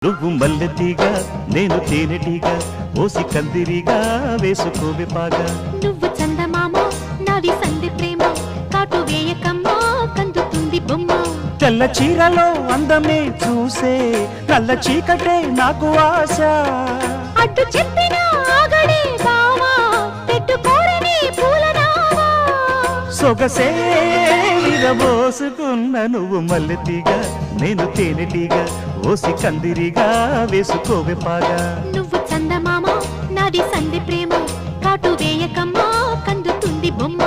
నువ్వు మల్లెతీగా నేను తేనెటీగా ఓసి కందిరిగా వేసుకోవే పాగా నువ్వు చందమామ నాది సంధి ప్రేమ కాటు వేయకమ్మా కందుతుంది బొమ్మ తెల్ల చీరలో అందమే చూసే నల్ల చీకటే నాకు ఆశ అడ్డు చెప్పిన ఆగడే బావా పెట్టుకోరని పూలనావా సొగసే విరబోసుకున్న నువ్వు మల్లెతీగా నేను తేనెటీగా ఓసి కందిరిగా వేసుకోవే పాగా నువ్వు చందమామ నాది సంధి ప్రేమ కాటు వేయకమ్మా కందుతుంది బొమ్మ